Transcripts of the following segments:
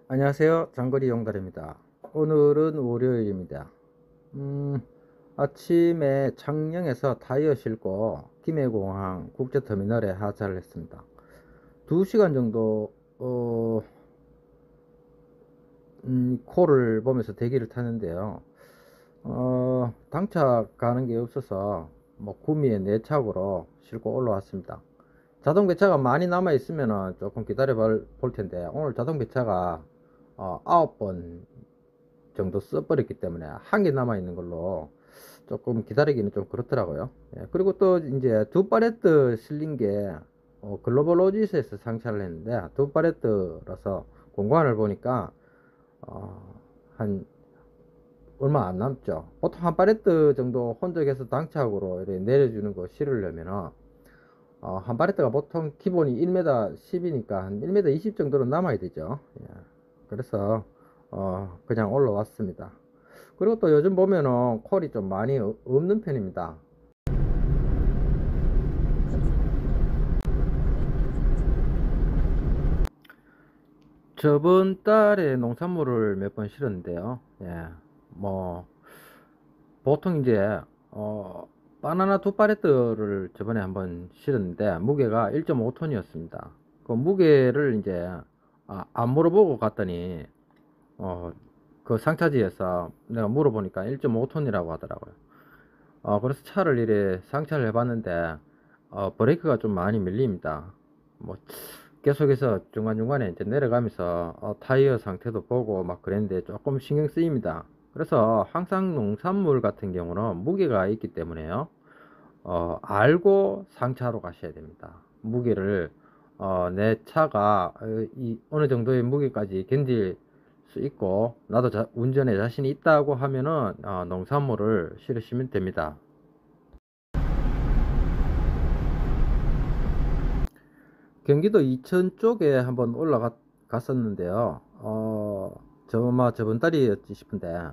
안녕하세요. 장거리 용달입니다. 오늘은 월요일입니다. 아침에 창녕에서 타이어 싣고 김해공항 국제터미널에 하차를 했습니다. 2시간 정도 콜을 보면서 대기를 타는데요. 당차 가는 게 없어서 뭐 구미에 내착으로 싣고 올라왔습니다. 자동 배차가 많이 남아 있으면 조금 기다려 볼 텐데, 오늘 자동 배차가 9번 정도 써버렸기 때문에 한 개 남아 있는 걸로 조금 기다리기는 좀 그렇더라고요. 예, 그리고 또 이제 두 팔레트 실린 게 글로벌 로지스에서 상차를 했는데, 두 팔레트라서 공간을 보니까 한 얼마 안 남죠. 보통 한 팔레트 정도 혼적해서 당착으로 이렇게 내려주는 거 실으려면 한 팔레트가 보통 기본이 1m 10이니까 한 1m 20 정도는 남아야 되죠. 예, 그래서 그냥 올라왔습니다. 그리고 또 요즘 보면은 콜이 좀 많이 없는 편입니다. 저번 달에 농산물을 몇 번 실었는데요. 예, 뭐 보통 이제 바나나 두 팔레트를 저번에 한번 실었는데 무게가 1.5톤이었습니다. 그 무게를 이제 안 물어보고 갔더니 어, 그 상차지에서 내가 물어보니까 1.5톤이라고 하더라고요. 그래서 차를 이래 상차를 해봤는데 브레이크가 좀 많이 밀립니다. 뭐 계속해서 중간중간에 이제 내려가면서 타이어 상태도 보고 막 그랬는데 조금 신경 쓰입니다. 그래서 항상 농산물 같은 경우는 무게가 있기 때문에요. 알고 상차로 가셔야 됩니다. 무게를 내 차가 어느 정도의 무게까지 견딜 수 있고 나도 운전에 자신이 있다고 하면은 농산물을 실으시면 됩니다. 경기도 이천 쪽에 한번 올라갔었는데요. 저번 달이었지 싶은데,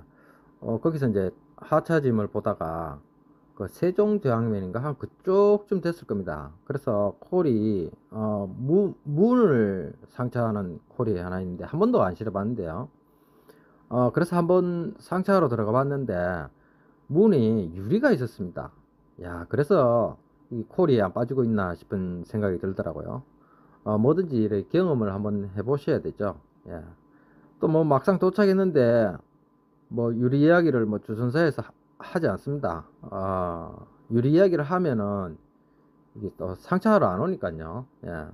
거기서 이제 하차짐을 보다가, 그 세종대왕면인가? 한 그쪽쯤 됐을 겁니다. 그래서 콜이, 문을 상차하는 콜이 하나 있는데, 한 번도 안 실어봤는데요. 그래서 한번 상차하러 들어가 봤는데, 문이 유리가 있었습니다. 야, 그래서 이 콜이 안 빠지고 있나 싶은 생각이 들더라고요. 뭐든지 이렇게 경험을 한번 해보셔야 되죠. 예. 또 뭐 막상 도착했는데 뭐 유리 이야기를 뭐 주선사에서 하지 않습니다. 유리 이야기를 하면은 이게 또 상차하러 안 오니까요. 예.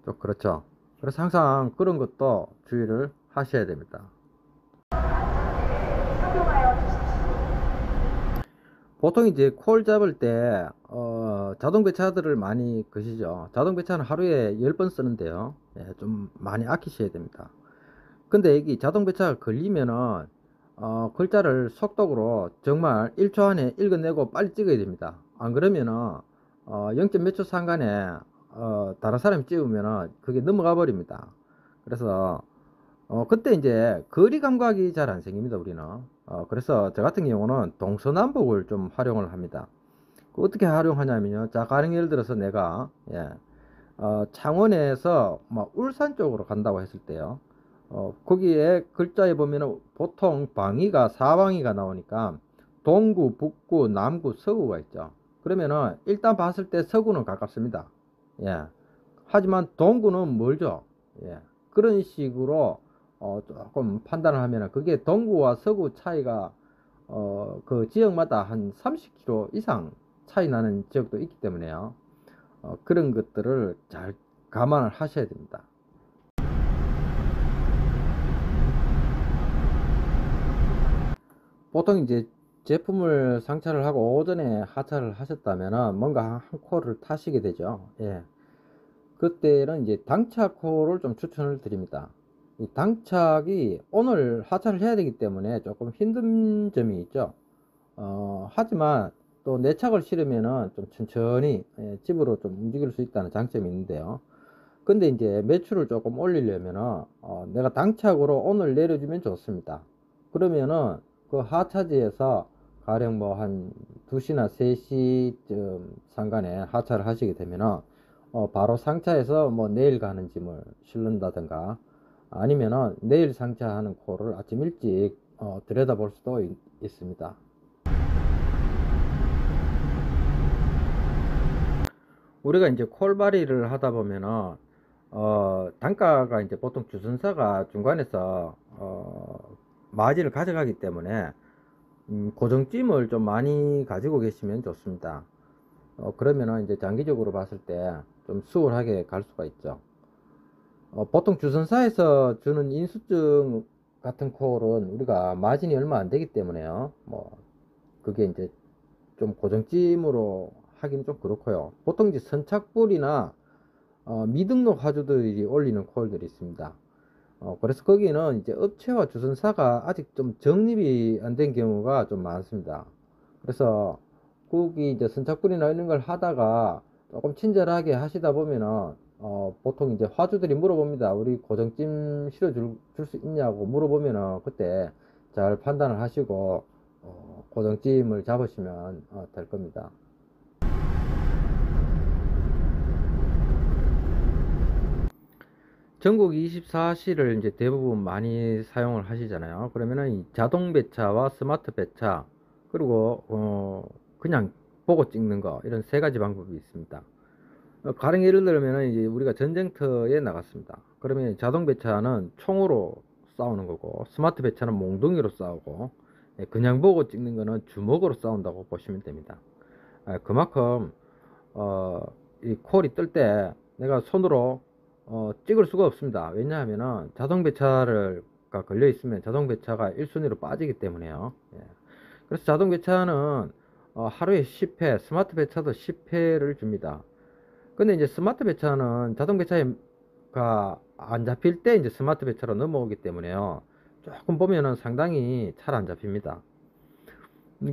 또 그렇죠. 그래서 항상 그런 것도 주의를 하셔야 됩니다. 보통 이제 콜 잡을 때 자동 배차들을 많이 거시죠. 자동 배차는 하루에 10번 쓰는데요. 예, 좀 많이 아끼셔야 됩니다. 근데 여기 자동 배차가 걸리면은 글자를 속독으로 정말 1초 안에 읽어내고 빨리 찍어야 됩니다. 안 그러면은 0점 몇 초 상간에 다른 사람이 찍으면은 그게 넘어가 버립니다. 그래서 그때 이제 거리 감각이 잘 안 생깁니다, 우리는. 그래서 저 같은 경우는 동서남북을 좀 활용을 합니다. 그 어떻게 활용하냐면요. 자, 가령 예를 들어서 내가, 예, 창원에서 막 울산 쪽으로 간다고 했을 때요. 거기에 글자에 보면은 보통 방위가 사방위가 나오니까 동구, 북구, 남구, 서구가 있죠. 그러면은 일단 봤을 때 서구는 가깝습니다. 예. 하지만 동구는 멀죠. 예. 그런 식으로 조금 판단을 하면은 그게 동구와 서구 차이가 그 지역마다 한 30km 이상 차이 나는 지역도 있기 때문에요. 그런 것들을 잘 감안을 하셔야 됩니다. 보통 이제 제품을 상차를 하고 오전에 하차를 하셨다면은 뭔가 한 코를 타시게 되죠. 예. 그때는 이제 당차코를 좀 추천을 드립니다. 이 당착이 오늘 하차를 해야 되기 때문에 조금 힘든 점이 있죠. 하지만 또 내착을 실으면은 좀 천천히 집으로 좀 움직일 수 있다는 장점이 있는데요. 근데 이제 매출을 조금 올리려면은 내가 당착으로 오늘 내려주면 좋습니다. 그러면은 그 하차지에서 가령 뭐 한 2시나 3시쯤 상간에 하차를 하시게 되면은 바로 상차해서 뭐 내일 가는 짐을 실는다든가 아니면은 내일 상차하는 콜을 아침 일찍 들여다볼 수도 있습니다. 우리가 이제 콜바리를 하다 보면은 단가가 이제 보통 주선사가 중간에서 마진을 가져가기 때문에 고정찜을 좀 많이 가지고 계시면 좋습니다. 그러면은 이제 장기적으로 봤을 때 좀 수월하게 갈 수가 있죠. 보통 주선사에서 주는 인수증 같은 콜은 우리가 마진이 얼마 안 되기 때문에요. 뭐 그게 이제 좀 고정찜으로 하기는 좀 그렇고요. 보통 이제 선착불이나 미등록 화주들이 올리는 콜들이 있습니다. 그래서 거기는 이제 업체와 주선사가 아직 좀 정립이 안 된 경우가 좀 많습니다. 그래서 거기 이제 선착불이나 이런 걸 하다가 조금 친절하게 하시다 보면은 보통 이제 화주들이 물어봅니다. 우리 고정찜 실어줄 수 있냐고 물어보면은 그때 잘 판단을 하시고 고정찜을 잡으시면 될 겁니다. 전국 24시를 이제 대부분 많이 사용을 하시잖아요. 그러면은 이 자동 배차와 스마트 배차, 그리고 그냥 보고 찍는 거, 이런 세 가지 방법이 있습니다. 가령 예를 들면은 이제 우리가 전쟁터에 나갔습니다. 그러면 자동 배차는 총으로 싸우는 거고, 스마트 배차는 몽둥이로 싸우고, 그냥 보고 찍는 거는 주먹으로 싸운다고 보시면 됩니다. 그만큼 이 콜이 뜰 때 내가 손으로 찍을 수가 없습니다. 왜냐하면은 자동 배차가 걸려 있으면 자동 배차가 1순위로 빠지기 때문에요. 예. 그래서 자동 배차는 하루에 10회, 스마트 배차도 10회를 줍니다. 근데 이제 스마트 배차는 자동 배차가 안 잡힐 때 이제 스마트 배차로 넘어오기 때문에요. 조금 보면은 상당히 잘 안 잡힙니다.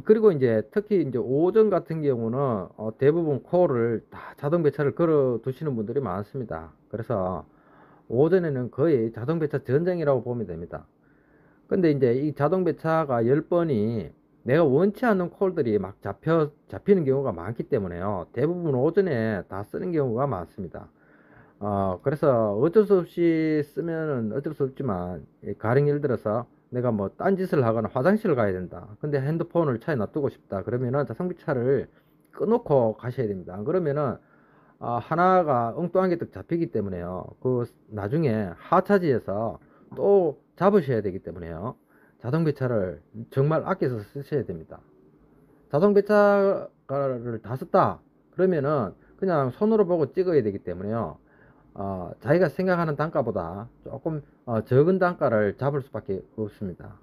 그리고 이제 특히 이제 오전 같은 경우는 대부분 코어를 다 자동 배차를 걸어 두시는 분들이 많습니다. 그래서 오전에는 거의 자동 배차 전쟁이라고 보면 됩니다. 근데 이제 이 자동 배차가 10번이 내가 원치 않는 콜들이 막 잡히는 경우가 많기 때문에요. 대부분 오전에 다 쓰는 경우가 많습니다. 그래서 어쩔 수 없이 쓰면은 어쩔 수 없지만, 가령 예를 들어서 내가 뭐 딴짓을 하거나 화장실을 가야 된다. 근데 핸드폰을 차에 놔두고 싶다. 그러면은 자동차를 끊어놓고 가셔야 됩니다. 안 그러면은 하나가 엉뚱한 게 또 잡히기 때문에요. 그 나중에 하차지에서 또 잡으셔야 되기 때문에요. 자동 배차를 정말 아껴서 쓰셔야 됩니다. 자동 배차를 다 썼다. 그러면은 그냥 손으로 보고 찍어야 되기 때문에요. 자기가 생각하는 단가보다 조금 적은 단가를 잡을 수밖에 없습니다.